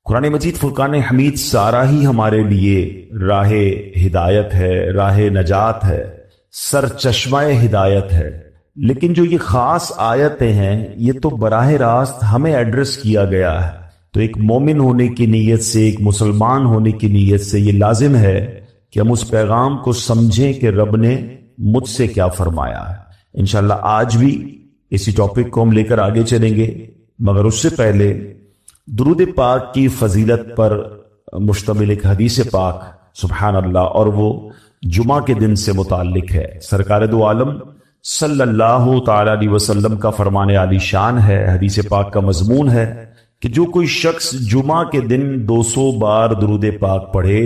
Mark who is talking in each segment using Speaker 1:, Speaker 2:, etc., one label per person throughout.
Speaker 1: قرآن مجید فرقان حمید سارا ہی ہمارے لیے راہ ہدایت ہے، راہ نجات ہے، سرچشمہ ہدایت ہے، لیکن جو یہ خاص آیتیں ہیں یہ تو براہ راست ہمیں ایڈریس کیا گیا ہے۔ تو ایک مومن ہونے کی نیت سے، ایک مسلمان ہونے کی نیت سے یہ لازم ہے کہ ہم اس پیغام کو سمجھیں کہ رب نے مجھ سے کیا فرمایا ہے۔ انشاءاللہ آج بھی اسی ٹاپک کو ہم لے کر آگے چلیں گے، مگر اس سے پہلے درود پاک کی فضیلت پر مشتمل ایک حدیث پاک سبحان اللہ، اور وہ جمعہ کے دن سے متعلق ہے۔ سرکار دو عالم صلی اللہ تعالی علیہ وسلم کا فرمان عالی شان ہے، حدیث پاک کا مضمون ہے کہ جو کوئی شخص جمعہ کے دن 200 بار درود پاک پڑھے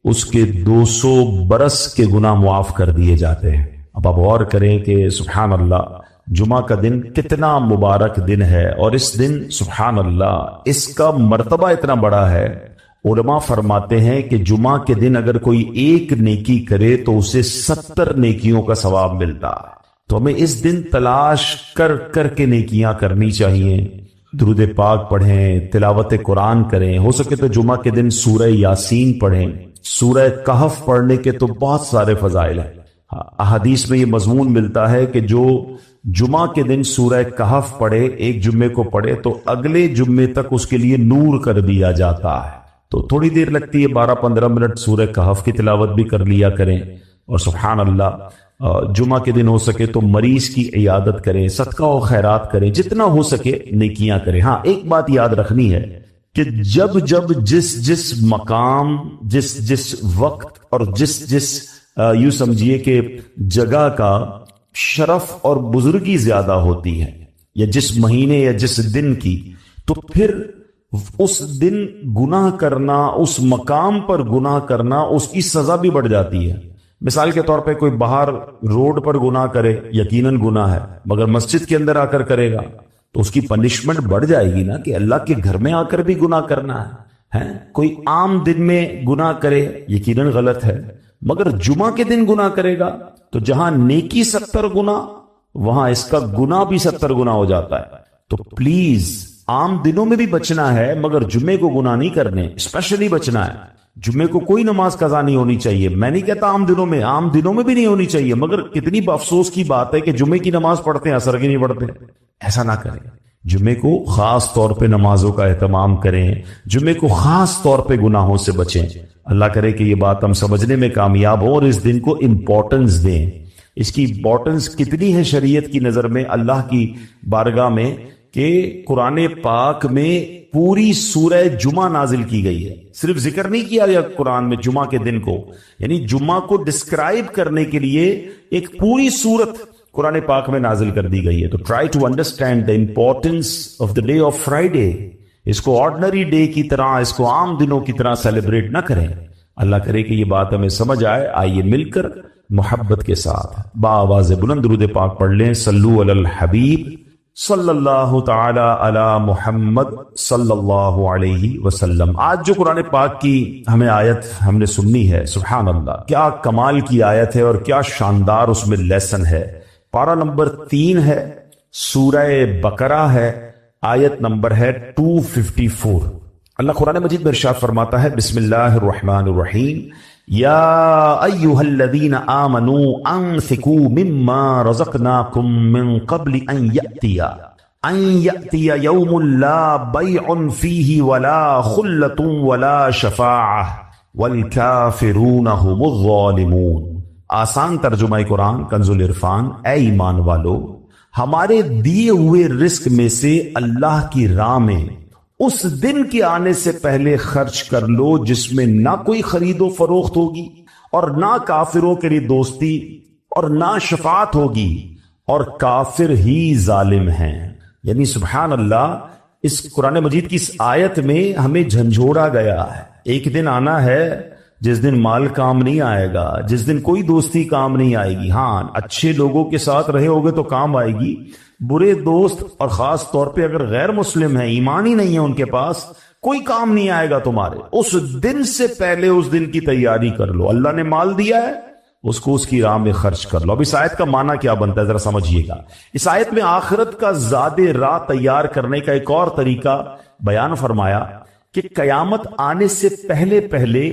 Speaker 1: اس کے 200 برس کے گناہ معاف کر دیے جاتے ہیں۔ اب آپ غور کریں کہ سبحان اللہ جمعہ کا دن کتنا مبارک دن ہے، اور اس دن سبحان اللہ اس کا مرتبہ اتنا بڑا ہے۔ علماء فرماتے ہیں کہ جمعہ کے دن اگر کوئی ایک نیکی کرے تو اسے 70 نیکیوں کا ثواب ملتا ہے۔ تو ہمیں اس دن تلاش کر کر کے نیکیاں کرنی چاہیے، درود پاک پڑھیں، تلاوت قرآن کریں، ہو سکے تو جمعہ کے دن سورہ یاسین پڑھیں، سورہ کہف پڑھنے کے تو بہت سارے فضائل ہیں۔ احادیث میں یہ مضمون ملتا ہے کہ جو جمعہ کے دن سورہ کہف پڑھے، ایک جمعے کو پڑھے تو اگلے جمعے تک اس کے لیے نور کر دیا جاتا ہے۔ تو تھوڑی دیر لگتی ہے، 12-15 منٹ سورہ کہف کی تلاوت بھی کر لیا کریں، اور سبحان اللہ جمعہ کے دن ہو سکے تو مریض کی عیادت کریں، صدقہ و خیرات کریں، جتنا ہو سکے نیکیاں کریں۔ ہاں ایک بات یاد رکھنی ہے کہ جب جس مقام، جس وقت اور جس یوں سمجھیے کہ جگہ کا شرف اور بزرگی زیادہ ہوتی ہے، یا جس مہینے یا جس دن کی، تو پھر اس دن گناہ کرنا، اس مقام پر گناہ کرنا، اس کی سزا بھی بڑھ جاتی ہے۔ مثال کے طور پہ کوئی باہر روڈ پر گناہ کرے، یقیناً گناہ ہے، مگر مسجد کے اندر آ کر کرے گا تو اس کی پنشمنٹ بڑھ جائے گی نا، کہ اللہ کے گھر میں آ کر بھی گناہ کرنا ہے۔ کوئی عام دن میں گناہ کرے، یقیناً غلط ہے، مگر جمعہ کے دن گناہ کرے گا تو جہاں نیکی 70 گنا، وہاں اس کا گناہ بھی 70 گنا ہو جاتا ہے۔ تو پلیز عام دنوں میں بھی بچنا ہے، مگر جمعے کو گناہ نہیں کرنے، اسپیشلی بچنا ہے۔ جمعے کو کوئی نماز قضا نہیں ہونی چاہیے، میں نہیں کہتا عام دنوں میں بھی نہیں ہونی چاہیے، مگر کتنی افسوس کی بات ہے کہ جمعے کی نماز پڑھتے ہیں، عصر کی نہیں پڑھتے۔ ایسا نہ کریں، جمعے کو خاص طور پہ نمازوں کا اہتمام کریں، جمعے کو خاص طور پہ گناہوں سے بچیں۔ اللہ کرے کہ یہ بات ہم سمجھنے میں کامیاب ہو اور اس دن کو امپورٹنس دیں۔ اس کی امپورٹنس کتنی ہے شریعت کی نظر میں، اللہ کی بارگاہ میں، کہ قرآن پاک میں پوری سورہ جمعہ نازل کی گئی ہے۔ صرف ذکر نہیں کیا گیا قرآن میں جمعہ کے دن کو، یعنی جمعہ کو ڈسکرائب کرنے کے لیے ایک پوری سورت قرآن پاک میں نازل کر دی گئی ہے۔ تو try to understand the importance of the day of Friday. اس کو آرڈنری ڈے کی طرح، اس کو عام دنوں کی طرح سیلیبریٹ نہ کریں۔ اللہ کرے کہ یہ بات ہمیں سمجھ آئے۔ آئیے مل کر محبت کے ساتھ بآواز بلند درود پاک پڑھ لیں۔ صلو علی الحبیب صلی اللہ تعالی علی محمد صلی اللہ علیہ وسلم۔ آج جو قرآن پاک کی ہمیں آیت ہم نے سننی ہے، سبحان اللہ کیا کمال کی آیت ہے اور کیا شاندار اس میں لیسن ہے۔ پارہ نمبر 3 ہے، سورہ بقرہ ہے، آیت نمبر ہے 254۔ اللہ قرآن مجید میں ارشاد فرماتا ہے، بسم اللہ الرحمن الرحیم، یا ایہا الذین آمنوا انفقوا مما رزقناکم من قبل ان یأتی یوم لا بیع فیہ ولا خلۃ ولا شفاعہ والکافرون هم الظالمون۔ آسان ترجمہ قرآن کنز العرفان، اے ایمان والو ہمارے دیے ہوئے رزق میں سے اللہ کی راہ میں اس دن کے آنے سے پہلے خرچ کر لو جس میں نہ کوئی خرید و فروخت ہوگی اور نہ کافروں کے لیے دوستی اور نہ شفاعت ہوگی، اور کافر ہی ظالم ہیں۔ یعنی سبحان اللہ، اس قرآن مجید کی اس آیت میں ہمیں جھنجھوڑا گیا ہے۔ ایک دن آنا ہے جس دن مال کام نہیں آئے گا، جس دن کوئی دوستی کام نہیں آئے گی۔ ہاں اچھے لوگوں کے ساتھ رہے ہوگے تو کام آئے گی، برے دوست اور خاص طور پہ اگر غیر مسلم ہیں، ایمان ہی نہیں ہے ان کے پاس، کوئی کام نہیں آئے گا تمہارے۔ اس دن سے پہلے اس دن کی تیاری کر لو۔ اللہ نے مال دیا ہے، اس کو اس کی راہ میں خرچ کر لو۔ اب اس آیت کا معنی کیا بنتا ہے ذرا سمجھیے گا۔ اس آیت میں آخرت کا زاد راہ تیار کرنے کا ایک اور طریقہ بیان فرمایا کہ قیامت آنے سے پہلے پہلے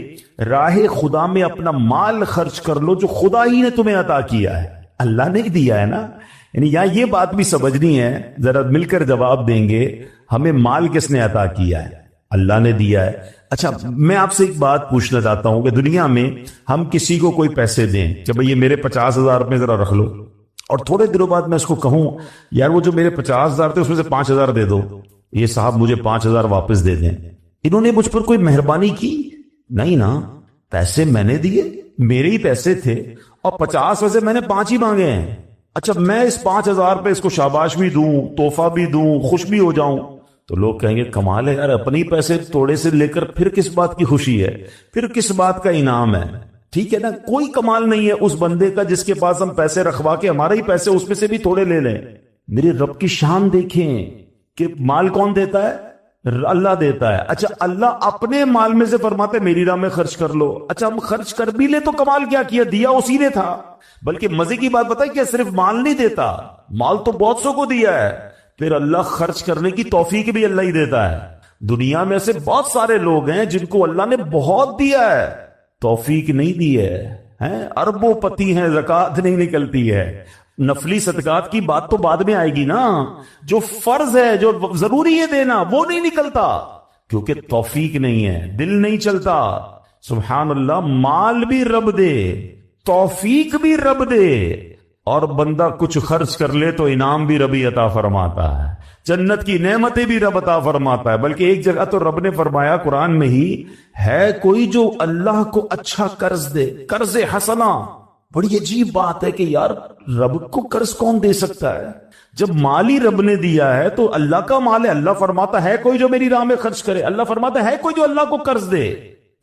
Speaker 1: راہ خدا میں اپنا مال خرچ کر لو جو خدا ہی نے تمہیں عطا کیا ہے، اللہ نے دیا ہے نا. یعنی یہاں یہ بات بھی سمجھنی ہے، ذرا مل کر جواب دیں گے. ہمیں مال کس نے عطا کیا ہے؟ اللہ نے دیا ہے. اچھا میں آپ سے ایک بات پوچھنا چاہتا ہوں کہ دنیا میں ہم کسی کو کوئی پیسے دیں کہ بھئی یہ میرے 50,000 میں ذرا رکھ لو، اور تھوڑے دنوں بعد میں اس کو کہوں یار وہ جو میرے 50,000 تھے اس میں سے 5,000 دے دو، یہ صاحب مجھے 5,000 واپس دے دیں. انہوں نے مجھ پر کوئی مہربانی کی؟ نہیں نا، پیسے میں نے دیے، میرے ہی پیسے تھے، اور 50 میں سے میں نے 5 ہی مانگے ہیں. اچھا میں اس 5,000 پہ اس کو شاباش بھی دوں، تحفہ بھی دوں، خوش بھی ہو جاؤں، تو لوگ کہیں گے کمال ہے یار، اپنی پیسے توڑے سے لے کر پھر کس بات کی خوشی ہے، پھر کس بات کا انعام ہے. ٹھیک ہے نا، کوئی کمال نہیں ہے اس بندے کا جس کے پاس ہم پیسے رکھوا کے ہمارے ہی پیسے اس میں سے بھی تھوڑے لے لیں. میرے رب کی شان دیکھیں کہ مال کون دیتا ہے؟ اللہ دیتا ہے. اچھا اللہ اپنے مال میں سے فرماتے میری راہ میں خرچ کر لو. اچھا ہم خرچ کر بھی لے تو کمال کیا کیا، دیا اسی نے تھا. بلکہ مزے کی بات بتائیں کہ صرف مال نہیں دیتا، مال تو بہت سو کو دیا ہے، پھر اللہ خرچ کرنے کی توفیق بھی اللہ ہی دیتا ہے. دنیا میں سے بہت سارے لوگ ہیں جن کو اللہ نے بہت دیا ہے، توفیق نہیں دی ہے، اربوں پتی ہیں، زکوٰۃ نہیں نکلتی ہے. نفلی صدقات کی بات تو بعد میں آئے گی نا، جو فرض ہے جو ضروری ہے دینا وہ نہیں نکلتا کیونکہ توفیق نہیں ہے، دل نہیں چلتا. سبحان اللہ، مال بھی رب دے، توفیق بھی رب دے، اور بندہ کچھ خرچ کر لے تو انعام بھی ربی عطا فرماتا ہے، جنت کی نعمتیں بھی رب عطا فرماتا ہے. بلکہ ایک جگہ تو رب نے فرمایا قرآن میں ہی، ہے کوئی جو اللہ کو اچھا قرض دے، قرض حسنہ. بڑی عجیب بات ہے کہ یار رب کو قرض کون دے سکتا ہے؟ جب مال ہی رب نے دیا ہے تو اللہ کا مال ہے. اللہ فرماتا ہے کوئی جو میری راہ میں خرچ کرے، اللہ فرماتا ہے کوئی جو اللہ کو قرض دے.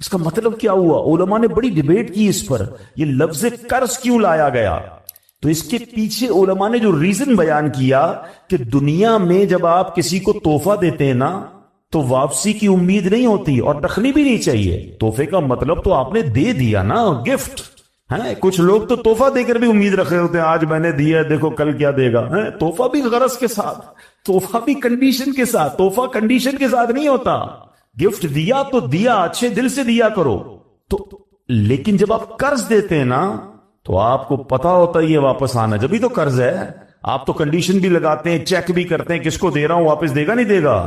Speaker 1: اس کا مطلب کیا ہوا؟ علماء نے بڑی ڈیبیٹ کی اس پر، یہ لفظ قرض کیوں لایا گیا. تو اس کے پیچھے علماء نے جو ریزن بیان کیا کہ دنیا میں جب آپ کسی کو تحفہ دیتے ہیں نا تو واپسی کی امید نہیں ہوتی اور رکھنی بھی نہیں چاہیے. تحفے کا مطلب تو آپ نے دے دیا نا، گفٹ ہے. کچھ لوگ تو تحفہ دے کر بھی امید رکھ رہے ہوتے ہیں، آج میں نے دیا دیکھو کل کیا دے گا. تحفہ بھی غرض کے ساتھ، تحفہ بھی کنڈیشن کے ساتھ. تحفہ کنڈیشن کے ساتھ نہیں ہوتا. گفٹ دیا تو دیا، اچھے دل سے دیا کرو. تو لیکن جب آپ قرض دیتے ہیں نا تو آپ کو پتا ہوتا ہے یہ واپس آنا، جبھی تو قرض ہے. آپ تو کنڈیشن بھی لگاتے ہیں، چیک بھی کرتے ہیں کس کو دے رہا ہوں، واپس دے گا نہیں دے گا.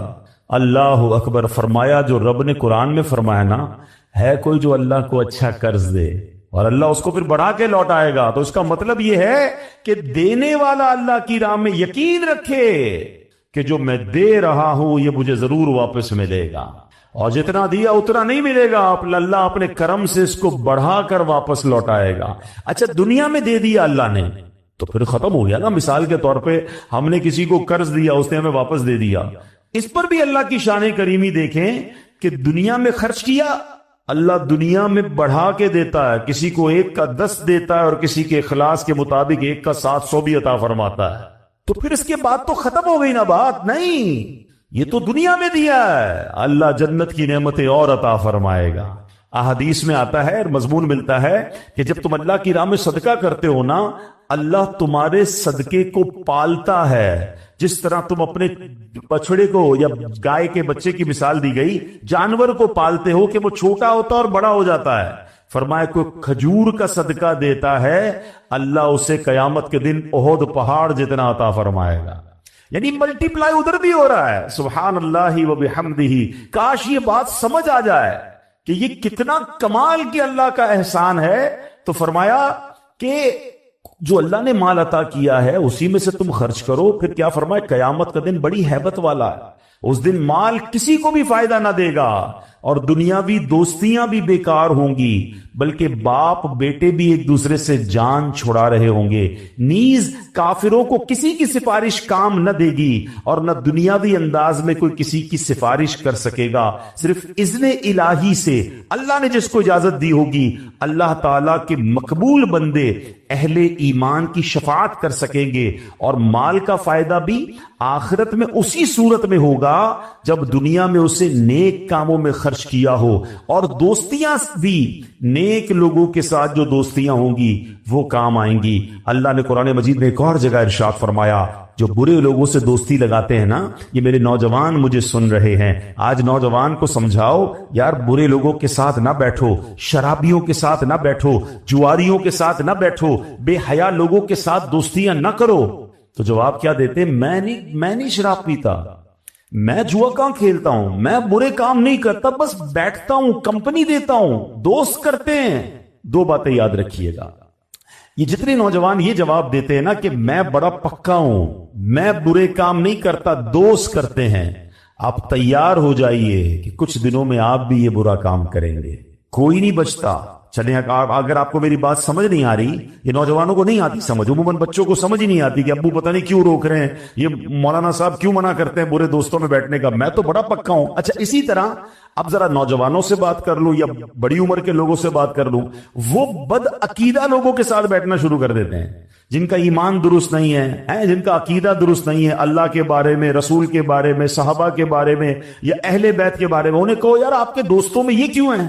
Speaker 1: اللہ اکبر. فرمایا جو رب نے قرآن میں فرمایا نا، ہے کوئی جو اللہ کو اچھا قرض دے اور اللہ اس کو پھر بڑھا کے لوٹائے گا. تو اس کا مطلب یہ ہے کہ دینے والا اللہ کی راہ میں یقین رکھے کہ جو میں دے رہا ہوں یہ مجھے ضرور واپس ملے گا، اور جتنا دیا اتنا نہیں ملے گا، اللہ اپنے کرم سے اس کو بڑھا کر واپس لوٹائے گا. اچھا دنیا میں دے دیا اللہ نے تو پھر ختم ہو گیا نا. مثال کے طور پہ ہم نے کسی کو قرض دیا، اس نے ہمیں واپس دے دیا. اس پر بھی اللہ کی شان کریمی دیکھیں کہ دنیا میں خرچ کیا، اللہ دنیا میں بڑھا کے دیتا ہے. کسی کو 1 کا 10 دیتا ہے اور کسی کے اخلاص کے مطابق 1 کا 700 بھی عطا فرماتا ہے. تو پھر اس کے بعد تو ختم ہو گئی نا بات. نہیں، یہ تو دنیا میں دیا ہے، اللہ جنت کی نعمتیں اور عطا فرمائے گا. احادیث میں آتا ہے اور مضمون ملتا ہے کہ جب تم اللہ کی راہ میں صدقہ کرتے ہو نا، اللہ تمہارے صدقے کو پالتا ہے. جس طرح تم اپنے بچڑے کو یا گائے کے بچے کی مثال دی گئی، جانور کو پالتے ہو کہ وہ چھوٹا ہوتا اور بڑا ہو جاتا ہے. فرمایا کوئی کھجور کا صدقہ دیتا ہے، اللہ اسے قیامت کے دن احد پہاڑ جتنا عطا فرمائے گا. یعنی ملٹی پلائی ادھر بھی ہو رہا ہے. سبحان اللہ و بحمدہ. کاش یہ بات سمجھ آ جائے کہ یہ کتنا کمال کی اللہ کا احسان ہے. تو فرمایا کہ جو اللہ نے مال عطا کیا ہے اسی میں سے تم خرچ کرو. پھر کیا فرمایا؟ قیامت کا دن بڑی ہیبت والا ہے. اس دن مال کسی کو بھی فائدہ نہ دے گا اور دنیاوی دوستیاں بھی بیکار ہوں گی، بلکہ باپ بیٹے بھی ایک دوسرے سے جان چھڑا رہے ہوں گے. نیز کافروں کو کسی کی سفارش کام نہ دے گی اور نہ دنیاوی انداز میں کوئی کسی کی سفارش کر سکے گا. صرف اذن الہی سے اللہ نے جس کو اجازت دی ہوگی، اللہ تعالیٰ کے مقبول بندے اہل ایمان کی شفاعت کر سکیں گے. اور مال کا فائدہ بھی آخرت میں اسی صورت میں ہوگا جب دنیا میں اسے نیک کاموں میں خرچ کیا ہو. اور دوستیاں بھی نیک لوگوں کے ساتھ جو دوستیاں ہوں گی وہ کام آئیں گی. اللہ نے قرآن مجید میں ایک اور جگہ ارشاد فرمایا، جو برے لوگوں سے دوستی لگاتے ہیں نا، یہ میرے نوجوان مجھے سن رہے ہیں، آج نوجوان کو سمجھاؤ یار برے لوگوں کے ساتھ نہ بیٹھو، شرابیوں کے ساتھ نہ بیٹھو، جواریوں کے ساتھ نہ بیٹھو، بے حیا لوگوں کے ساتھ دوستیاں نہ کرو۔ تو جواب کیا دیتے؟ میں نہیں شراب پیتا، میں جوا کہاں کھیلتا ہوں، میں برے کام نہیں کرتا، بس بیٹھتا ہوں، کمپنی دیتا ہوں، دوست کرتے ہیں۔ دو باتیں یاد رکھیے گا، یہ جتنے نوجوان یہ جواب دیتے ہیں نا کہ میں بڑا پکا ہوں، میں برے کام نہیں کرتا، دوست کرتے ہیں، آپ تیار ہو جائیے کہ کچھ دنوں میں آپ بھی یہ برا کام کریں گے، کوئی نہیں بچتا۔ چلیں اگر آپ کو میری بات سمجھ نہیں آ رہی، یہ نوجوانوں کو نہیں آتی سمجھ، عموماً بچوں کو سمجھ ہی نہیں آتی کہ ابو پتہ نہیں کیوں روک رہے ہیں، یہ مولانا صاحب کیوں منع کرتے ہیں برے دوستوں میں بیٹھنے کا، میں تو بڑا پکا ہوں۔ اچھا اسی طرح اب ذرا نوجوانوں سے بات کر لوں یا بڑی عمر کے لوگوں سے بات کر لوں، وہ بد عقیدہ لوگوں کے ساتھ بیٹھنا شروع کر دیتے ہیں، جن کا ایمان درست نہیں ہے، جن کا عقیدہ درست نہیں ہے، اللہ کے بارے میں، رسول کے بارے میں، صحابہ کے بارے میں یا اہل بیت کے بارے میں، انہیں کہو یار آپ کے دوستوں میں یہ کیوں ہیں،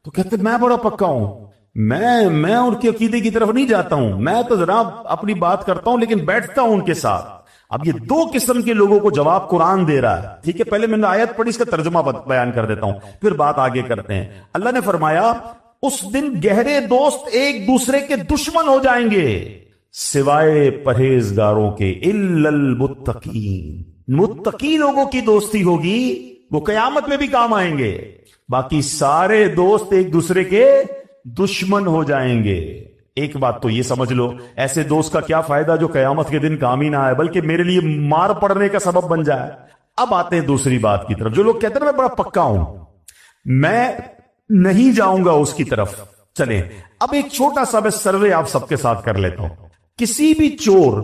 Speaker 1: تو کہتے میں بڑا پکا ہوں، میں ان کے عقیدے کی طرف نہیں جاتا ہوں، میں تو ذرا اپنی بات کرتا ہوں لیکن بیٹھتا ہوں ان کے ساتھ۔ اب یہ دو قسم کے لوگوں کو جواب قرآن دے رہا ہے، ٹھیک ہے؟ پہلے میں نے آیت پڑھی، اس کا ترجمہ بیان کر دیتا ہوں، پھر بات آگے کرتے ہیں۔ اللہ نے فرمایا اس دن گہرے دوست ایک دوسرے کے دشمن ہو جائیں گے سوائے پرہیزگاروں کے، الا المتقین، متقی لوگوں کی دوستی ہوگی، وہ قیامت میں بھی کام آئیں گے، باقی سارے دوست ایک دوسرے کے دشمن ہو جائیں گے۔ ایک بات تو یہ سمجھ لو، ایسے دوست کا کیا فائدہ جو قیامت کے دن کام ہی نہ آئے بلکہ میرے لیے مار پڑنے کا سبب بن جائے۔ اب آتے ہیں دوسری بات کی طرف، جو لوگ کہتے ہیں میں بڑا پکا ہوں، میں نہیں جاؤں گا اس کی طرف۔ چلیں اب ایک چھوٹا سا میں سروے آپ سب کے ساتھ کر لیتا ہوں۔ کسی بھی چور،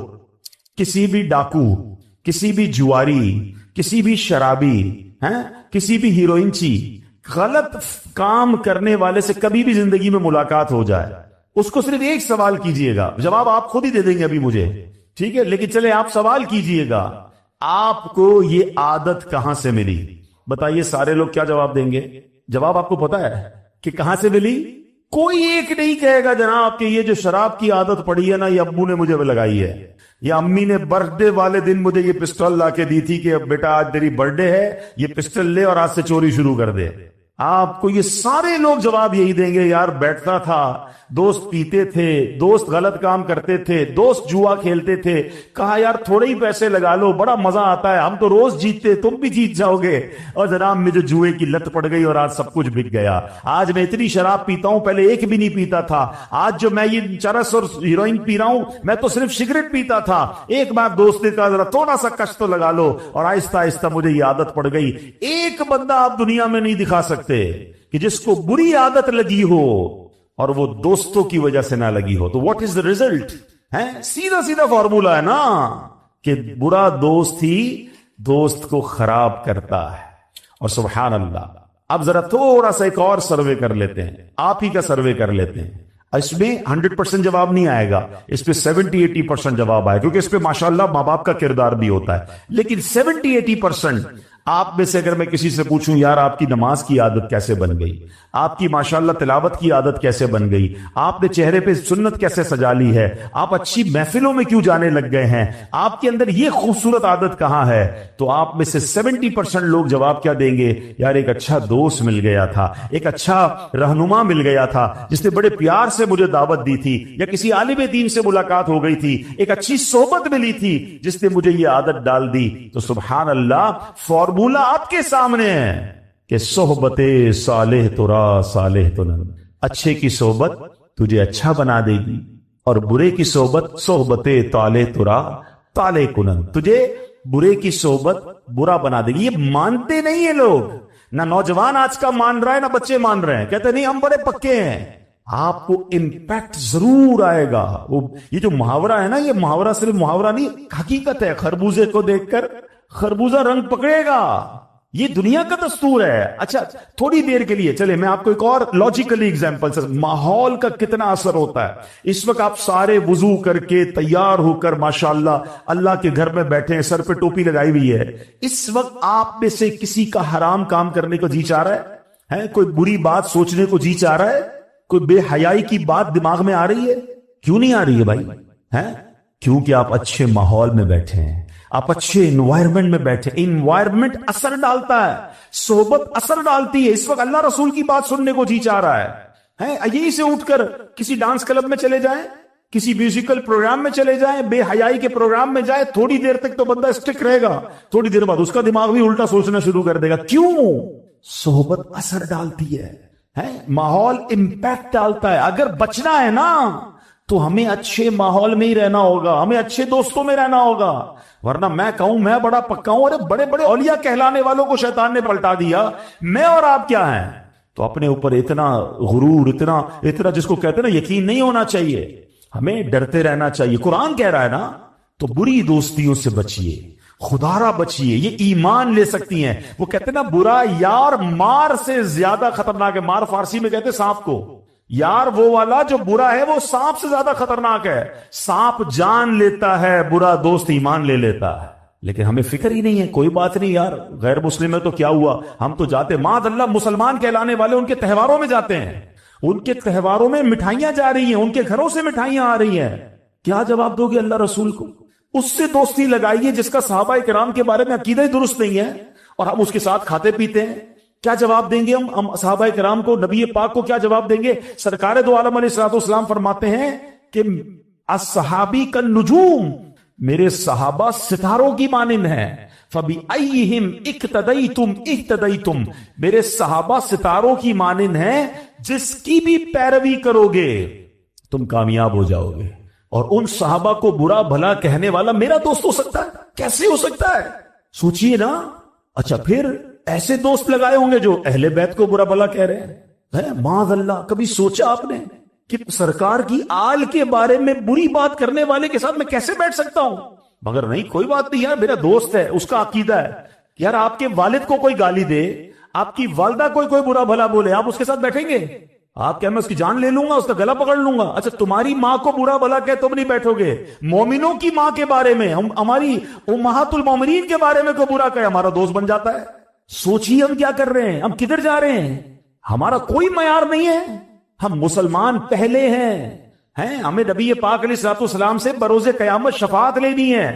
Speaker 1: کسی بھی ڈاکو، کسی بھی جواری، کسی بھی شرابی، کسی بھی ہیروئنچی، غلط کام کرنے والے سے کبھی بھی زندگی میں ملاقات ہو جائے، اس کو صرف ایک سوال کیجئے گا، جواب آپ خود ہی دے دیں گے ابھی مجھے، ٹھیک ہے؟ لیکن چلے آپ سوال کیجئے گا، آپ کو یہ عادت کہاں سے ملی؟ بتائیے سارے لوگ کیا جواب دیں گے؟ جواب آپ کو پتا ہے کہ کہاں سے ملی؟ کوئی ایک نہیں کہے گا جناب کہ یہ جو شراب کی عادت پڑی ہے نا یہ ابو نے مجھے لگائی ہے، یا امی نے برتھ ڈے والے دن مجھے یہ پسٹل لا کے دی تھی کہ بیٹا آج تیری برتھ ڈے ہے، یہ پسٹل لے اور آج سے چوری شروع کر دے۔ آپ کو یہ سارے لوگ جواب یہی دیں گے، یار بیٹھتا تھا، دوست پیتے تھے، دوست غلط کام کرتے تھے، دوست جوا کھیلتے تھے، کہا یار تھوڑے ہی پیسے لگا لو، بڑا مزہ آتا ہے، ہم تو روز جیتتے، تم بھی جیت جاؤ گے، اور جناب مجھے جوئے کی لت پڑ گئی اور آج سب کچھ بک گیا، آج میں اتنی شراب پیتا ہوں، پہلے ایک بھی نہیں پیتا تھا، آج جو میں یہ چرس اور ہیروئن پی رہا ہوں، میں تو صرف سگریٹ پیتا تھا، ایک بار دوست نے کہا ذرا تھوڑا سا کش تو لگا لو، اور آہستہ آہستہ مجھے یہ عادت پڑ گئی۔ ایک بندہ آپ دنیا میں نہیں دکھا سکتے کہ جس کو بری عادت لگی ہو اور وہ دوستوں کی وجہ سے نہ لگی ہو، تو واٹ از دا ریزلٹ؟ سیدھا سیدھا فارمولا ہے نا کہ برا دوست ہی دوست کو خراب کرتا ہے۔ اور سبحان اللہ، اب ذرا تھوڑا سا ایک اور سروے کر لیتے ہیں، آپ ہی کا سروے کر لیتے ہیں۔ اس میں 100% جواب نہیں آئے گا، اس پہ 70-80% جواب آئے، کیونکہ اس پہ ماشاءاللہ ماں باپ کا کردار بھی ہوتا ہے، لیکن 70-80% آپ میں سے اگر میں کسی سے پوچھوں یار آپ کی نماز کی عادت کیسے بن گئی، آپ کی ماشاءاللہ تلاوت کی عادت کیسے بن گئی، آپ نے چہرے پہ سنت کیسے سجا لی ہے، آپ اچھی محفلوں میں کیوں جانے لگ گئے ہیں، آپ کے اندر یہ خوبصورت عادت کہاں ہے، تو آپ میں سے 70% لوگ جواب کیا دیں گے؟ یار ایک اچھا دوست مل گیا تھا، ایک اچھا رہنما مل گیا تھا جس نے بڑے پیار سے مجھے دعوت دی تھی، یا کسی عالم دین سے ملاقات ہو گئی تھی، ایک اچھی صحبت ملی تھی جس نے مجھے یہ عادت ڈال دی۔ تو سبحان اللہ، فارمولا آپ کے سامنے ہے کہ صحبت صالح ترا صالح تنن، اچھے کی صحبت تجھے اچھا بنا دے گی، اور برے کی صحبت طالح ترا طالح کنن، تجھے برے کی صحبت برا بنا دے گی۔ یہ مانتے نہیں ہیں لوگ، نہ نوجوان آج کا مان رہا ہے نہ بچے مان رہے ہیں، کہتے نہیں ہم بڑے پکے ہیں۔ آپ کو امپیکٹ ضرور آئے گا۔ یہ جو محاورہ ہے نا، یہ محاورہ صرف محاورہ نہیں، حقیقت ہے۔ خربوزے کو دیکھ کر خربوزہ رنگ پکڑے گا، یہ دنیا کا دستور ہے۔ اچھا تھوڑی دیر کے لیے چلے میں آپ کو ایک اور لاجیکلی ایگزامپل سے، ماحول کا کتنا اثر ہوتا ہے۔ اس وقت آپ سارے وضو کر کے تیار ہو کر ماشاءاللہ اللہ کے گھر میں بیٹھے ہیں، سر پہ ٹوپی لگائی ہوئی ہے، اس وقت آپ میں سے کسی کا حرام کام کرنے کو جی چاہ رہا ہے؟ کوئی بری بات سوچنے کو جی چاہ رہا ہے؟ کوئی بے حیائی کی بات دماغ میں آ رہی ہے؟ کیوں نہیں آ رہی ہے بھائی؟ کیونکہ آپ اچھے ماحول میں بیٹھے ہیں، آپ اچھے انوائرمنٹ میں بیٹھے. انوائرمنٹ اثر ڈالتا ہے, صحبت اثر ڈالتی ہے. اس وقت اللہ رسول کی بات سننے کو جی چاہ رہا ہے, یہی سے اٹھ کر کسی ڈانس کلب میں چلے جائیں, کسی میوزیکل پروگرام میں چلے جائیں, بے حیائی کے پروگرام میں جائیں, تھوڑی دیر تک تو بندہ اسٹک رہے گا, تھوڑی دیر بعد اس کا دماغ بھی الٹا سوچنا شروع کر دے گا. کیوں؟ صحبت اثر ڈالتی ہے, ماحول امپیکٹ ڈالتا ہے. اگر بچنا ہے نا تو ہمیں اچھے ماحول میں ہی رہنا ہوگا, ہمیں اچھے دوستوں میں رہنا ہوگا. ورنہ میں کہوں میں بڑا پکا ہوں, ارے بڑے بڑے اولیاء کہلانے والوں کو شیطان نے پلٹا دیا, میں اور آپ کیا ہیں؟ تو اپنے اوپر اتنا غرور, اتنا جس کو کہتے ہیں نا یقین نہیں ہونا چاہیے. ہمیں ڈرتے رہنا چاہیے. قرآن کہہ رہا ہے نا تو بری دوستیوں سے بچیے, خدارہ بچیے, یہ ایمان لے سکتی ہیں. وہ کہتے ہیں نا برا یار مار سے زیادہ خطرناک ہے. مار فارسی میں کہتے ہیں سانپ کو. یار وہ والا جو برا ہے وہ سانپ سے زیادہ خطرناک ہے. سانپ جان لیتا ہے, برا دوست ایمان لے لیتا ہے. لیکن ہمیں فکر ہی نہیں ہے. کوئی بات نہیں یار, غیر مسلم ہے تو کیا ہوا, ہم تو جاتے. معاذ اللہ مسلمان کہلانے والے ان کے تہواروں میں جاتے ہیں, ان کے تہواروں میں مٹھائیاں جا رہی ہیں, ان کے گھروں سے مٹھائیاں آ رہی ہیں. کیا جواب دو گے اللہ رسول کو؟ اس سے دوستی لگائیے جس کا صحابہ کرام کے بارے میں عقیدہ ہی درست نہیں ہے, اور ہم اس کے ساتھ کھاتے پیتے ہیں. کیا جواب دیں گے ہم صحابہ کرام کو, نبی پاک کو کیا جواب دیں گے؟ سرکار دو عالم علیہ الصلوۃ والسلام فرماتے ہیں کہ الصحابی کالنجوم, میرے صحابہ ستاروں کی مانند ہیں. فَبِأَيِّهِمْ اِقْتَدَيْتُمْ اِهْتَدَيْتُمْ, میرے صحابہ ستاروں کی مانند ہیں, جس کی بھی پیروی کرو گے تم کامیاب ہو جاؤ گے. اور ان صحابہ کو برا بھلا کہنے والا میرا دوست ہو سکتا ہے؟ کیسے ہو سکتا ہے؟ سوچئے نا. اچھا پھر ایسے دوست لگائے ہوں گے جو اہل بیت کو برا بھلا کہہ رہے ہیں. معاذ اللہ, کبھی سوچا آپ نے کہ سرکار کی آل کے بارے میں بری بات کرنے والے کے ساتھ میں کیسے بیٹھ سکتا ہوں؟ مگر نہیں, کوئی بات نہیں یار, میرا دوست ہے, اس کا عقیدہ ہے. یار آپ کے والد کو کوئی گالی دے, آپ کی والدہ کوئی برا بھلا بولے, آپ اس کے ساتھ بیٹھیں گے؟ آپ کیا میں اس کی جان لے لوں گا, اس کا گلا پکڑ لوں گا؟ اچھا تمہاری ماں کو برا بھلا کہ تم نہیں بیٹھو گے. مومنوں کی ماں کے بارے میں, ہماری امہات المومنین کے بارے میں کوئی برا کہے, ہمارا دوست بن جاتا ہے. سوچیے ہم کیا کر رہے ہیں, ہم کدھر جا رہے ہیں. ہمارا کوئی معیار نہیں ہے. ہم مسلمان پہلے ہیں, ہمیں نبی پاک علیہ الصلوۃ والسلام سے بروز قیامت شفاعت لینی ہے.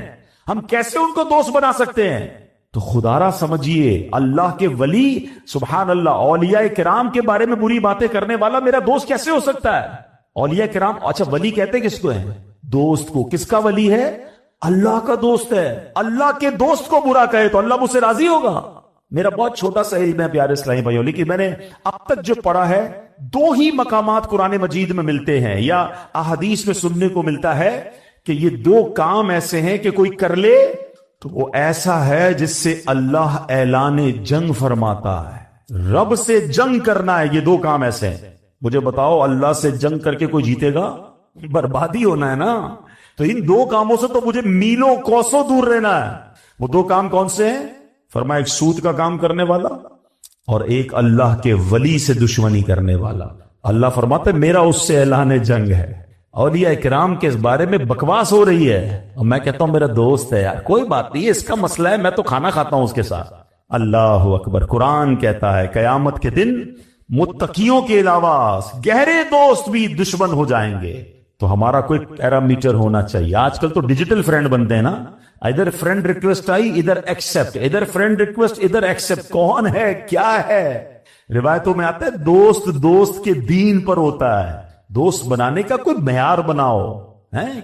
Speaker 1: ہم کیسے ان کو دوست بنا سکتے ہیں؟ تو خدارہ سمجھیے, اللہ کے ولی, سبحان اللہ, اولیاء کرام کے بارے میں بری باتیں کرنے والا میرا دوست کیسے ہو سکتا ہے؟ اولیاء کرام, اچھا ولی کہتے کس کو ہیں؟ دوست کو. کس کا ولی ہے؟ اللہ کا دوست ہے. اللہ کے دوست کو برا کہے تو اللہ مجھ سے راضی ہوگا؟ میرا بہت چھوٹا سا علم ہے پیارے اسلامی بھائیوں, لیکن میں نے اب تک جو پڑھا ہے 2 ہی مقامات قرآن مجید میں ملتے ہیں یا احادیث میں سننے کو ملتا ہے کہ یہ 2 کام ایسے ہیں کہ کوئی کر لے تو وہ ایسا ہے جس سے اللہ اعلان جنگ فرماتا ہے. رب سے جنگ کرنا ہے, یہ 2 کام ایسے ہیں. مجھے بتاؤ اللہ سے جنگ کر کے کوئی جیتے گا؟ بربادی ہونا ہے نا. تو ان 2 کاموں سے تو مجھے میلوں کوسوں دور رہنا ہے. وہ 2 کام کون سے ہیں؟ فرمایا ایک سود کا کام کرنے والا اور ایک اللہ کے ولی سے دشمنی کرنے والا. اللہ فرماتا ہے میرا اس سے اعلان جنگ ہے. اولیاء کرام کے اس بارے میں بکواس ہو رہی ہے اور میں کہتا ہوں میرا دوست ہے یار, کوئی بات نہیں, اس کا مسئلہ ہے, میں تو کھانا کھاتا ہوں اس کے ساتھ. اللہ اکبر. قرآن کہتا ہے قیامت کے دن متقیوں کے علاوہ گہرے دوست بھی دشمن ہو جائیں گے. تو ہمارا کوئی پیرامیٹر ہونا چاہیے. آج کل تو ڈیجیٹل فرینڈ بنتے ہیں نا, ادھر فرینڈ ریکویسٹ آئی ادھر ایکسپٹ, ادھر فرینڈ ریکویسٹ ادھر ایکسپٹ. کون ہے کیا ہے؟ روایتوں میں آتا ہے دوست کے دین پر ہوتا ہے. دوست بنانے کا کوئی معیار بناؤ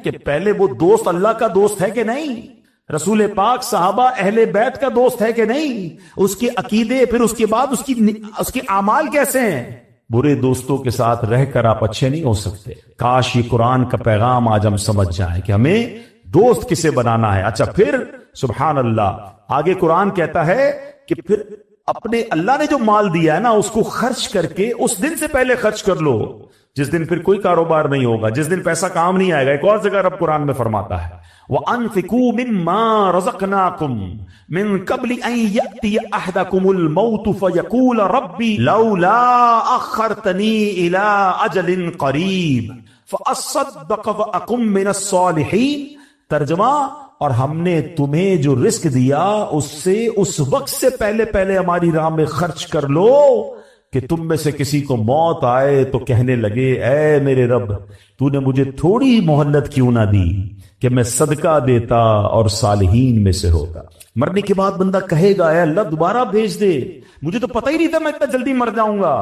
Speaker 1: کہ پہلے وہ دوست اللہ کا دوست ہے کہ نہیں, رسول پاک صحابہ اہل بیت کا دوست ہے کہ نہیں, اس کے عقیدے, پھر اس کے بعد اس کے اعمال کیسے ہیں. برے دوستوں کے ساتھ رہ کر آپ اچھے نہیں ہو سکتے. کاش یہ قرآن کا پیغام آج ہم سمجھ جائیں کہ ہمیں دوست کسے بنانا ہے. اچھا پھر سبحان اللہ آگے قرآن کہتا ہے کہ پھر اپنے اللہ نے جو مال دیا ہے نا اس کو خرچ کر کے اس دن سے پہلے خرچ کر لو جس دن پھر کوئی کاروبار نہیں ہوگا, جس دن پیسہ کام نہیں آئے گا. ایک اور جگہ رب قرآن میں فرماتا ہے وَأَنفِقُوا مِمَّا رَزَقْنَاكُمْ مِن قَبْلِ أَن يَأْتِيَ أَحَدَكُمُ الْمَوْتُ فَيَقُولَ رَبِّ لَوْلَا أَخَّرْتَنِي إِلَىٰ أَجَلٍ قَرِيبٍ فَأَصَّدَّقَ وَأَكُن مِّنَ الصَّالِحِينَ. ترجمہ, اور ہم نے تمہیں جو رزق دیا اس سے اس وقت سے پہلے ہماری راہ میں خرچ کر لو کہ تم میں سے کسی کو موت آئے تو کہنے لگے اے میرے رب تو نے مجھے تھوڑی مہلت کیوں نہ دی کہ میں صدقہ دیتا اور صالحین میں سے ہوتا. مرنے کے بعد بندہ کہے گا اے اللہ دوبارہ بھیج دے, مجھے تو پتہ ہی نہیں تھا میں اتنا جلدی مر جاؤں گا,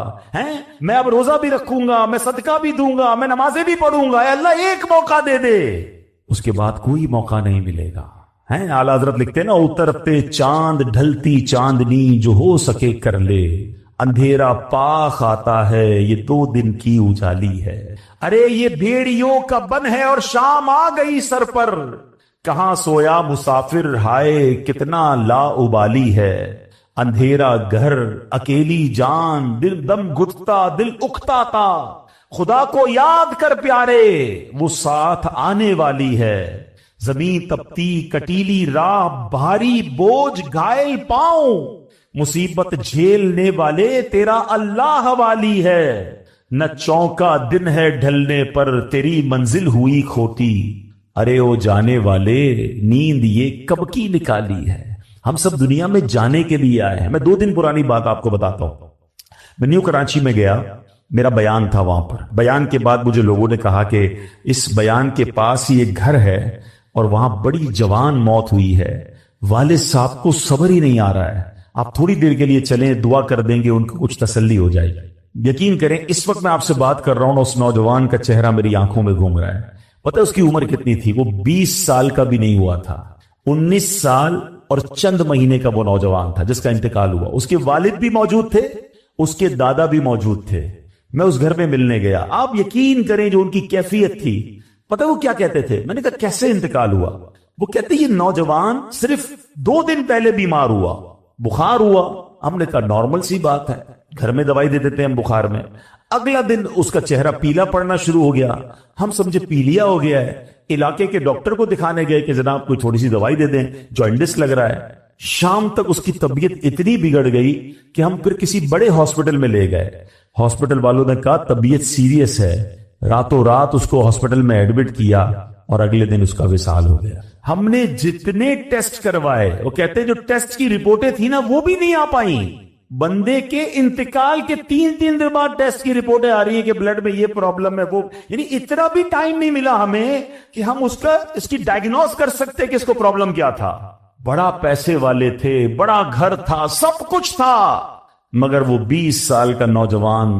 Speaker 1: میں اب روزہ بھی رکھوں گا, میں صدقہ بھی دوں گا, میں نمازیں بھی پڑھوں گا, اے اللہ ایک موقع دے دے. اس کے بعد کوئی موقع نہیں ملے گا. اعلیٰ حضرت لکھتے نا اترتے چاند ڈھلتی چاندنی جو ہو سکے کر لے, اندھیرا پاک آتا ہے یہ 2 دن کی اجالی ہے. ارے یہ بھیڑیوں کا بن ہے اور شام آ گئی سر پر, کہاں سویا مسافر ہائے کتنا لا ابالی ہے. اندھیرا گھر اکیلی جان دل دم گھٹتا دل اکتا تھا, خدا کو یاد کر پیارے وہ ساتھ آنے والی ہے. زمین تپتی کٹیلی راہ بھاری بوجھ گھائل پاؤں, مصیبت جھیلنے والے تیرا اللہ حوالی ہے. نہ چونکا دن ہے ڈھلنے پر تیری منزل ہوئی کھوٹی, ارے او جانے والے نیند یہ کب کی نکالی ہے. ہم سب دنیا میں جانے کے لیے آئے ہیں. میں 2 دن پرانی بات آپ کو بتاتا ہوں. میں نیو کراچی میں گیا, میرا بیان تھا وہاں پر. بیان کے بعد مجھے لوگوں نے کہا کہ اس بیان کے پاس ہی ایک گھر ہے اور وہاں بڑی جوان موت ہوئی ہے, والد صاحب کو صبر ہی نہیں آ رہا ہے, آپ تھوڑی دیر کے لیے چلیں دعا کر دیں گے ان کو کچھ تسلی ہو جائے گی. یقین کریں اس وقت میں آپ سے بات کر رہا ہوں, اس نوجوان کا چہرہ میری آنکھوں میں گھوم رہا ہے. پتہ ہے اس کی عمر کتنی تھی؟ وہ 20 سال کا بھی نہیں ہوا تھا, 19 سال اور چند مہینے کا وہ نوجوان تھا جس کا انتقال ہوا. اس کے والد بھی موجود تھے, اس کے دادا بھی موجود تھے. میں اس گھر میں ملنے گیا. آپ یقین کریں جو ان کی کیفیت تھی, پتہ وہ کیا کہتے تھے؟ میں نے کہا کیسے انتقال ہوا؟ وہ کہتے یہ نوجوان صرف 2 دن پہلے بیمار ہوا, بخار ہوا. ہم نے کہا نارمل سی بات ہے, گھر میں دوائی دے دیتے ہیں ہم بخار میں. اگلا دن اس کا چہرہ پیلا پڑنا شروع ہو گیا. ہم سمجھے پیلیا ہو گیا ہے, علاقے کے ڈاکٹر کو دکھانے گئے کہ جناب کوئی تھوڑی سی دوائی دے دیں, جوائنٹس لگ رہا ہے. شام تک اس کی طبیعت اتنی بگڑ گئی کہ ہم پھر کسی بڑے ہاسپٹل میں لے گئے. ہاسپٹل والوں نے کہا طبیعت سیریس ہے, راتوں رات اس کو ہاسپٹل میں ایڈمٹ کیا اور اگلے دن اس کا وصال ہو گیا. ہم نے جتنے ٹیسٹ کروائے, وہ کہتے ہیں جو ٹیسٹ کی رپورٹیں تھی نا وہ بھی نہیں آ پائیں. بندے کے انتقال کے 3 دن بعد ٹیسٹ کی رپورٹیں آ رہی ہیں کہ بلڈ میں یہ پرابلم ہے, وہ یعنی اتنا بھی ٹائم نہیں ملا ہمیں کہ ہم اس کی ڈائگنوز کر سکتے کہ اس کو پرابلم کیا تھا. بڑا پیسے والے تھے, بڑا گھر تھا, سب کچھ تھا, مگر وہ 20 سال کا نوجوان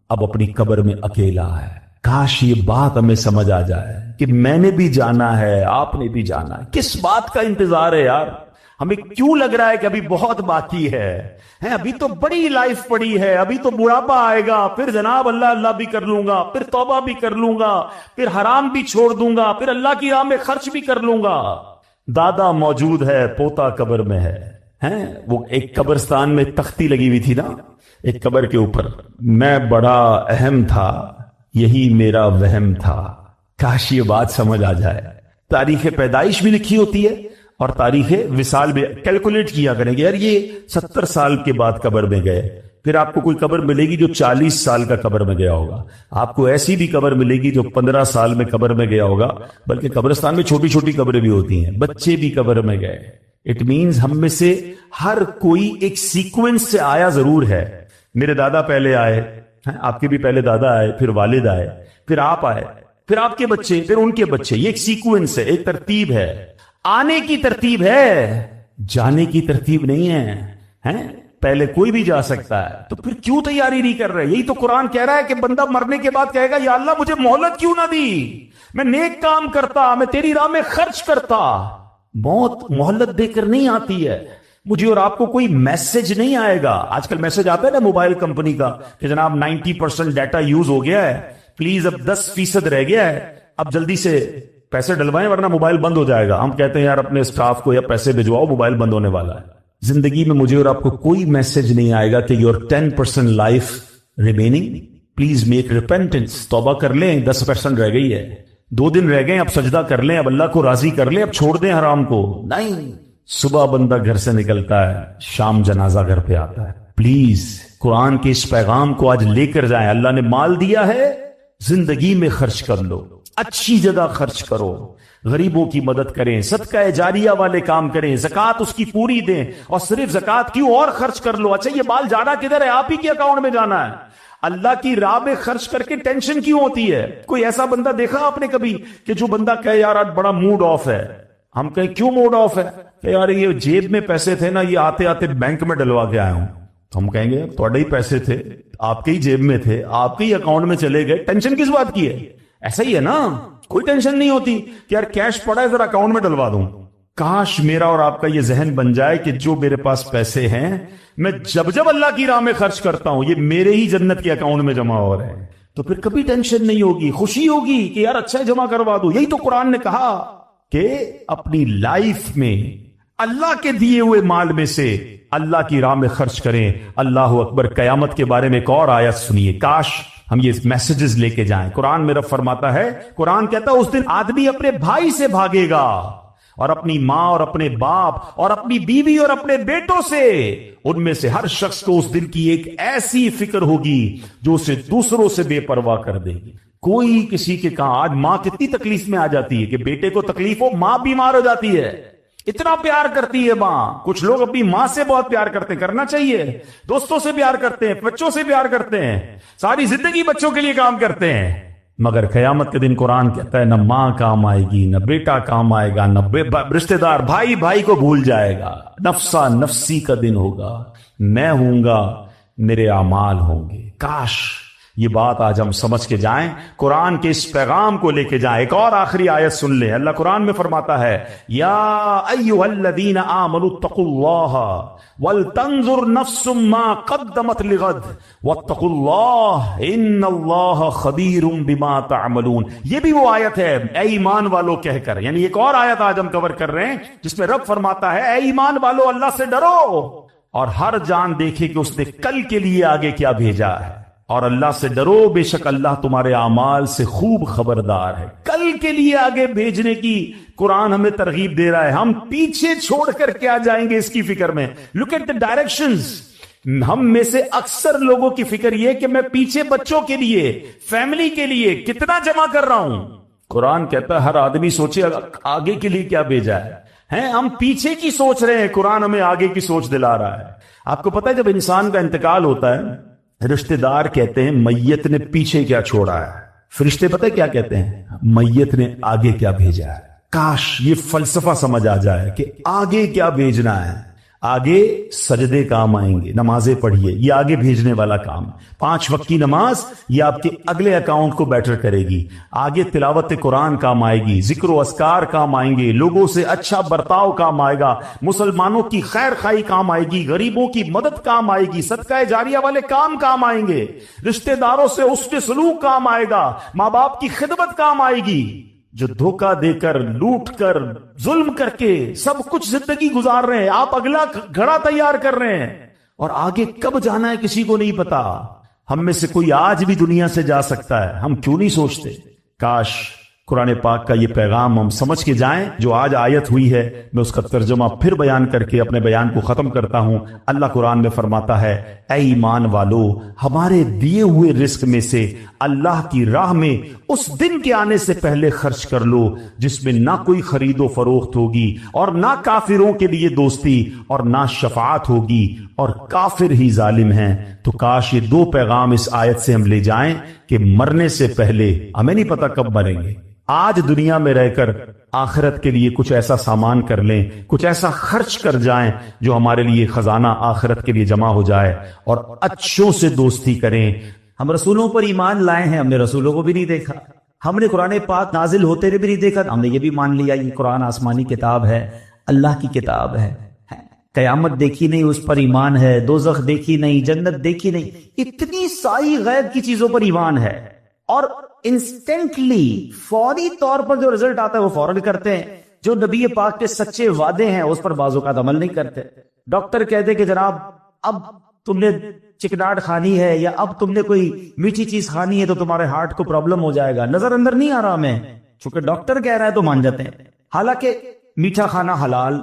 Speaker 1: اب اپنی قبر میں اکیلا ہے. کاش یہ بات ہمیں سمجھ آ جائے کہ میں نے بھی جانا ہے, آپ نے بھی جانا ہے. کس بات کا انتظار ہے یار؟ ہمیں کیوں لگ رہا ہے کہ ابھی بہت باقی ہے, ابھی تو بڑی لائف پڑی ہے, ابھی تو بڑھاپا آئے گا, پھر جناب اللہ اللہ بھی کر لوں گا, پھر توبہ بھی کر لوں گا, پھر حرام بھی چھوڑ دوں گا, پھر اللہ کی راہ میں خرچ بھی کر لوں گا. دادا موجود ہے, پوتا قبر میں ہے. وہ ایک قبرستان میں تختی لگی ہوئی تھی نا ایک قبر کے اوپر, میں بڑا اہم تھا یہی میرا وہم تھا. کاش یہ بات سمجھ آ جائے. تاریخ پیدائش بھی لکھی ہوتی ہے اور تاریخ وصال بھی. کیلکولیٹ کیا کریں گے یار, یہ 70 سال کے بعد قبر میں گئے, پھر آپ کو کوئی قبر ملے گی جو 40 سال کا قبر میں گیا ہوگا, آپ کو ایسی بھی قبر ملے گی جو 15 سال میں قبر میں گیا ہوگا. بلکہ قبرستان میں چھوٹی چھوٹی قبریں بھی ہوتی ہیں, بچے بھی قبر میں گئے. اٹ مینز ہم میں سے ہر کوئی ایک سیکوینس سے آیا ضرور ہے. میرے دادا پہلے آئے, آپ کے بھی پہلے دادا آئے, پھر والد آئے, پھر آپ آئے, پھر آپ کے بچے, پھر ان کے بچے. یہ ایک سیکوینس ہے, ایک ترتیب ہے. آنے کی ترتیب ہے, جانے کی ترتیب نہیں ہے. پہلے کوئی بھی جا سکتا ہے, تو پھر کیوں تیاری نہیں کر رہے؟ یہی تو قرآن کہہ رہا ہے کہ بندہ مرنے کے بعد کہے گا یا اللہ مجھے مہلت کیوں نہ دی, میں نیک کام کرتا, میں تیری راہ میں خرچ کرتا. موت مہلت دے کر نہیں آتی ہے. مجھے اور آپ کو کوئی میسج نہیں آئے گا. آج کل میسج آتا ہے نا موبائل کمپنی کا کہ جناب 90% ڈیٹا یوز ہو گیا ہے, پلیز اب 10% رہ گیا ہے, اب جلدی سے پیسے ڈلوائیں ورنہ موبائل بند ہو جائے گا. ہم کہتے ہیں یار اپنے اسٹاف کو یا پیسے بھجواؤ, موبائل بند ہونے والا ہے. زندگی میں مجھے اور آپ کو کوئی میسج نہیں آئے گا کہ your 10% life remaining, please make repentance, توبہ کر لیں, 10% رہ گئی ہے, 2 دن رہ گئے, اب سجدہ کر لیں, اب اللہ کو راضی کر لیں, اب چھوڑ دیں حرام کو. نہیں, صبح بندہ گھر سے نکلتا ہے, شام جنازہ گھر پہ آتا ہے. پلیز قرآن کے اس پیغام کو آج لے کر جائیں. اللہ نے مال دیا ہے, زندگی میں خرچ کر لو, اچھی جگہ خرچ کرو, غریبوں کی مدد کریں، صدقہ جاریہ والے کام کریں، زکوٰۃ اس کی پوری دیں، اور صرف زکوٰۃ کیوں اور خرچ کر لو؟ اچھا یہ مال جانا کدھر ہے؟ آپ ہی کے اکاؤنٹ میں جانا ہے۔ اللہ کی راہ میں خرچ کر کے ٹینشن کیوں ہوتی ہے؟ کوئی ایسا بندہ دیکھا آپ نے کبھی کہ جو بندہ کہے یار آج بڑا موڈ آف ہے؟ ہم کہیں کیوں موڈ آف ہے؟ کہ یار یہ جیب میں پیسے تھے نا، یہ آتے آتے بینک میں ڈلوا کے آیا ہوں۔ تو ہم کہیں گے تھوڑے ہی پیسے تھے، آپ کے ہی جیب میں تھے، آپ کے ہی اکاؤنٹ میں چلے گئے، ٹینشن کس بات کی ہے؟ ایسا ہی ہے نا، کوئی ٹینشن نہیں ہوتی کہ یار کیش پڑا ہے ذرا اکاؤنٹ میں ڈلوا دوں۔ کاش میرا اور آپ کا یہ ذہن بن جائے کہ جو میرے پاس پیسے ہیں میں جب جب اللہ کی راہ میں خرچ کرتا ہوں یہ میرے ہی جنت کے اکاؤنٹ میں جمع ہو رہے ہیں، تو پھر کبھی ٹینشن نہیں ہوگی، خوشی ہوگی کہ یار اچھا جمع کروا دوں۔ یہی تو قرآن نے کہا کہ اپنی لائف میں اللہ کے دیے ہوئے مال میں سے اللہ کی راہ میں خرچ کریں۔ اللہ اکبر۔ قیامت کے بارے میں ایک اور آیت سنیے، کاش ہم یہ میسجز لے کے جائیں۔ قرآن میرا فرماتا ہے، قرآن کہتا ہے اس دن آدمی اپنے بھائی سے بھاگے گا، اور اپنی ماں اور اپنے باپ اور اپنی بیوی اور اپنے بیٹوں سے۔ ان میں سے ہر شخص کو اس دن کی ایک ایسی فکر ہوگی جو اسے دوسروں سے بے پرواہ کر دے گی۔ کوئی کسی کے کہاں آج ماں کتنی تکلیف میں آ جاتی ہے کہ بیٹے کو تکلیف ہو، ماں بیمار ہو جاتی ہے، اتنا پیار کرتی ہے ماں۔ کچھ لوگ اپنی ماں سے بہت پیار کرتے ہیں، کرنا چاہیے، دوستوں سے پیار کرتے ہیں، بچوں سے پیار کرتے ہیں، ساری زندگی بچوں کے لیے کام کرتے ہیں، مگر قیامت کے دن قرآن کہتا ہے نہ ماں کام آئے گی، نہ بیٹا کام آئے گا، نہ رشتہ دار، بھائی بھائی کو بھول جائے گا۔ نفسا نفسی کا دن ہوگا، میں ہوں گا، میرے اعمال ہوں گے۔ کاش یہ بات آج ہم سمجھ کے جائیں، قرآن کے اس پیغام کو لے کے جائیں۔ ایک اور آخری آیت سن لیں، اللہ قرآن میں فرماتا ہے یا ایھا الذین آمنوا اتقوا اللہ ولتنظر نفس ما قدمت لغد واتقوا اللہ ان اللہ خبیر بما تعملون۔ یہ بھی وہ آیت ہے اے ایمان والو کہہ کر، یعنی ایک اور آیت آج ہم کور کر رہے ہیں جس میں رب فرماتا ہے اے ایمان والو اللہ سے ڈرو، اور ہر جان دیکھے کہ اس نے کل کے لیے آگے کیا بھیجا ہے، اور اللہ سے ڈرو، بے شک اللہ تمہارے اعمال سے خوب خبردار ہے۔ کل کے لیے آگے بھیجنے کی قرآن ہمیں ترغیب دے رہا ہے، ہم پیچھے چھوڑ کر کیا جائیں گے اس کی فکر میں۔ Look at the directions. ہم میں سے اکثر لوگوں کی فکر یہ کہ میں پیچھے بچوں کے لیے، فیملی کے لیے کتنا جمع کر رہا ہوں۔ قرآن کہتا ہے ہر آدمی سوچے آگے کے لیے کیا بھیجا ہے، ہم پیچھے کی سوچ رہے ہیں، قرآن ہمیں آگے کی سوچ دلا رہا ہے۔ آپ کو پتہ ہے جب انسان کا انتقال ہوتا ہے، رشتہ دار کہتے ہیں میت نے پیچھے کیا چھوڑا ہے، فرشتے پتہ ہے کیا کہتے ہیں، میت نے آگے کیا بھیجا ہے۔ کاش یہ فلسفہ سمجھ آ جائے کہ آگے کیا بھیجنا ہے۔ آگے سجدے کام آئیں گے، نمازیں پڑھیے، یہ آگے بھیجنے والا کام۔ 5 وقت کی نماز یہ آپ کے اگلے اکاؤنٹ کو بیٹر کرے گی۔ آگے تلاوت قرآن کام آئے گی، ذکر و اذکار کام آئیں گے، لوگوں سے اچھا برتاؤ کام آئے گا، مسلمانوں کی خیر خواہی کام آئے گی، غریبوں کی مدد کام آئے گی، صدقہ جاریہ والے کام آئیں گے، رشتہ داروں سے حسن سلوک کام آئے گا، ماں باپ کی خدمت کام آئے گی۔ جو دھوکہ دے کر، لوٹ کر، ظلم کر کے سب کچھ زندگی گزار رہے ہیں، آپ اگلا گھڑا تیار کر رہے ہیں، اور آگے کب جانا ہے کسی کو نہیں پتا۔ ہم میں سے کوئی آج بھی دنیا سے جا سکتا ہے، ہم کیوں نہیں سوچتے؟ کاش قرآن پاک کا یہ پیغام ہم سمجھ کے جائیں۔ جو آج آیت ہوئی ہے میں اس کا ترجمہ پھر بیان کر کے اپنے بیان کو ختم کرتا ہوں۔ اللہ قرآن میں فرماتا ہے اے ایمان والو، ہمارے دیے ہوئے رزق میں سے اللہ کی راہ میں اس دن کے آنے سے پہلے خرچ کر لو جس میں نہ کوئی خرید و فروخت ہوگی، اور نہ کافروں کے لیے دوستی، اور نہ شفاعت ہوگی، اور کافر ہی ظالم ہیں۔ تو کاش یہ 2 پیغام اس آیت سے ہم لے جائیں کہ مرنے سے پہلے، ہمیں نہیں پتا کب مریں گے، آج دنیا میں رہ کر آخرت کے لیے کچھ ایسا سامان کر لیں، کچھ ایسا خرچ کر جائیں جو ہمارے لیے خزانہ آخرت کے لیے جمع ہو جائے، اور اچھوں سے دوستی کریں۔
Speaker 2: ہم رسولوں پر ایمان لائے ہیں، ہم نے رسولوں کو بھی نہیں دیکھا، ہم نے قرآن پاک نازل ہوتے ہوئے بھی نہیں دیکھا، ہم نے یہ بھی مان لیا یہ قرآن آسمانی کتاب ہے، اللہ کی کتاب ہے۔ قیامت دیکھی نہیں، اس پر ایمان ہے، دوزخ دیکھی نہیں، جنت دیکھی نہیں، اتنی ساری غیب کی چیزوں پر ایمان ہے، اور انسٹنٹلی فوری طور پر جو رزلٹ آتا ہے وہ فوراً کرتے ہیں۔ جو نبی پاک کے سچے وعدے ہیں اس پر بعض اوقات عمل نہیں کرتے۔ ڈاکٹر کہتے کہ جناب اب تم نے چکناٹ کھانی ہے، یا اب تم نے کوئی میٹھی چیز کھانی ہے تو تمہارے ہارٹ کو پرابلم ہو جائے گا، نظر اندر نہیں آ رہا ہمیں، چونکہ ڈاکٹر کہہ رہا ہے تو مان جاتے ہیں۔ حالانکہ میٹھا کھانا حلال،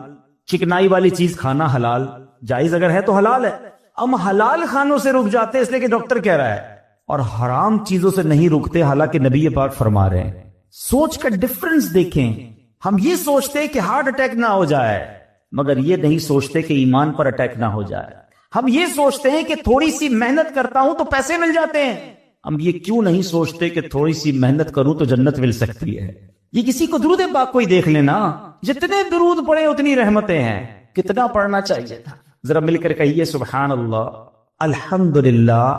Speaker 2: چکنائی والی چیز کھانا حلال، جائز اگر ہے تو حلال ہے، ہم حلال کھانوں سے رک جاتے ہیں اس لیے کہ ڈاکٹر کہہ رہا ہے، اور حرام چیزوں سے نہیں رکتے حالانکہ نبی پاک فرما رہے ہیں۔ سوچ کا ڈفرنس دیکھیں، ہم یہ سوچتے ہیں کہ ہارٹ اٹیک نہ ہو جائے، مگر یہ نہیں سوچتے کہ ایمان پر اٹیک نہ ہو جائے۔ ہم یہ سوچتے ہیں کہ تھوڑی سی محنت کرتا ہوں تو پیسے مل جاتے ہیں، ہم یہ کیوں نہیں سوچتے کہ تھوڑی سی محنت کروں تو جنت مل سکتی ہے۔ یہ کسی کو درود پاک کوئی دیکھ لینا، جتنے درود پڑھے اتنی رحمتیں ہیں، کتنا پڑھنا چاہیے تھا؟ ذرا مل کر کہیے سبحان اللہ، الحمدللہ،